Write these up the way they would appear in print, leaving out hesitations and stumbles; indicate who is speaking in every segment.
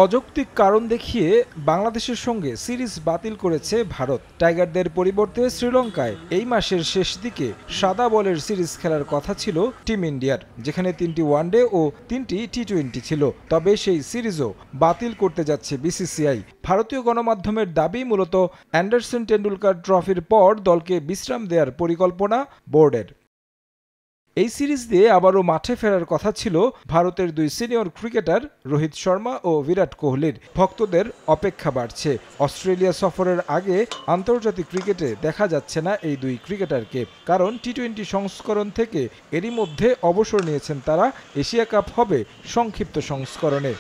Speaker 1: অযৌক্তিক কারণ দেখিয়ে বাংলাদেশের সঙ্গে সিরিজ বাতিল করেছে ভারত। টাইগারদের পরিবর্তে শ্রীলঙ্কায় এই মাসের শেষ দিকে সাদা বলের সিরিজ খেলার কথা ছিল টিম ইন্ডিয়ার, যেখানে 3টি ওয়ানডে ও 3টি টি-20 ছিল। তবে সেই সিরিজও বাতিল করতে যাচ্ছে বিসিসিআই। ভারতীয় গণমাধ্যমের দাবি, মূলত অ্যান্ডারসন টেন্ডুলকার ট্রফির পর দলকে বিশ্রাম দেওয়ার পরিকল্পনা বোর্ডের। এই সিরিজ দিয়ে আবারও মাঠে ফেরার কথা ছিল ভারতের দুই সিনিয়র ক্রিকেটার রোহিত শর্মা ও বিরাট কোহলির। ভক্তদের অপেক্ষা বাড়ছে। অস্ট্রেলিয়া সফরের আগে আন্তর্জাতিক ক্রিকেটে দেখা যাচ্ছে না এই দুই ক্রিকেটারকে, কারণ টি-20 সংস্করণ থেকে এরই মধ্যে অবসর নিয়েছেন তারা। এশিয়া কাপ হবে সংক্ষিপ্ত সংস্করণে।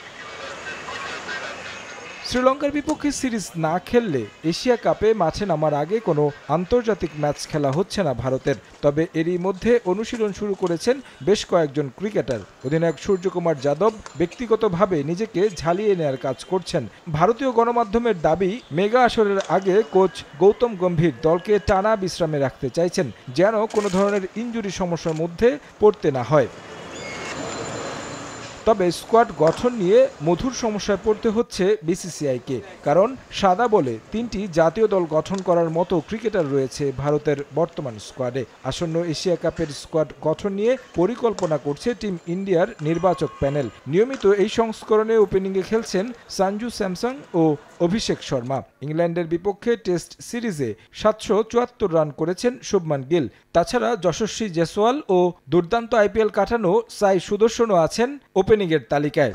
Speaker 1: শ্রীলঙ্কার বিপক্ষে সিরিজ না খেললে এশিয়া কাপে মাঠে নামার আগে কোনো আন্তর্জাতিক ম্যাচ খেলা হচ্ছে না ভারতের। তবে এরই মধ্যে অনুশীলন শুরু করেছেন বেশ কয়েকজন ক্রিকেটার। অধিনায়ক সূর্যকুমার যাদব ব্যক্তিগতভাবে নিজেকে ঝালিয়ে নেয়ার কাজ করছেন। ভারতীয় গণমাধ্যমের দাবি, মেগা আসরের আগে কোচ গৌতম গম্ভীর দলকে টানা বিশ্রামে রাখতে চাইছেন, যেন কোনো ধরনের ইনজুরি সমস্যার মধ্যে পড়তে না হয়। তবে স্কোয়াড গঠন নিয়ে মধুর সমস্যায় পড়তে হচ্ছে বিসিসিআইকে, কারণ সাদা বলে 3টি জাতীয় দল গঠন করার মতো ক্রিকেটার রয়েছে ভারতের বর্তমান স্কোয়াডে। আসন্ন এশিয়া কাপের স্কোয়াড গঠন নিয়ে পরিকল্পনা করছে টিম ইন্ডিয়ার নির্বাচক প্যানেল। নিয়মিত এই সংস্করণে ওপেনিংয়ে খেলছেন সঞ্জু স্যামসন ও অভিষেক শর্মা। ইংল্যান্ডের বিপক্ষে টেস্ট সিরিজে 774 রান করেছেন শুভমান গিল। তাছাড়া যশস্বী জয়সওয়াল ও দুর্দান্ত আইপিএল কাটানো সাই সুদর্শনও আছেন ওপেনিংয়ের তালিকায়।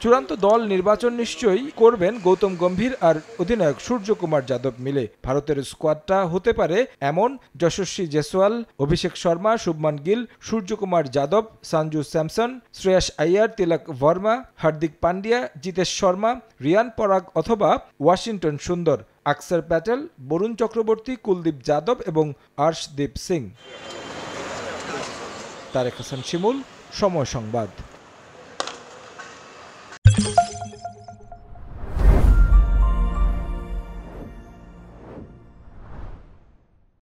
Speaker 1: চূড়ান্ত দল নির্বাচন নিশ্চয়ই করবেন গৌতম গম্ভীর আর অধিনায়ক সূর্যকুমার যাদব মিলে। ভারতের স্কোয়াডটা হতে পারে এমন: যশস্বী জয়সওয়াল, অভিষেক শর্মা, শুভমান গিল, সূর্যকুমার যাদব, সঞ্জু স্যামসন, শ্রেয়াস আইয়ার, তিলক ভার্মা, হার্দিক পান্ডিয়া, জিতেশ শর্মা, রিয়ান পরাগ অথবা ওয়াশিংটন সুন্দর, আকসার প্যাটেল, বরুণ চক্রবর্তী, কুলদীপ যাদব এবং আর্শদীপ সিং। তারেক হাসান শিমুল, সময় সংবাদ।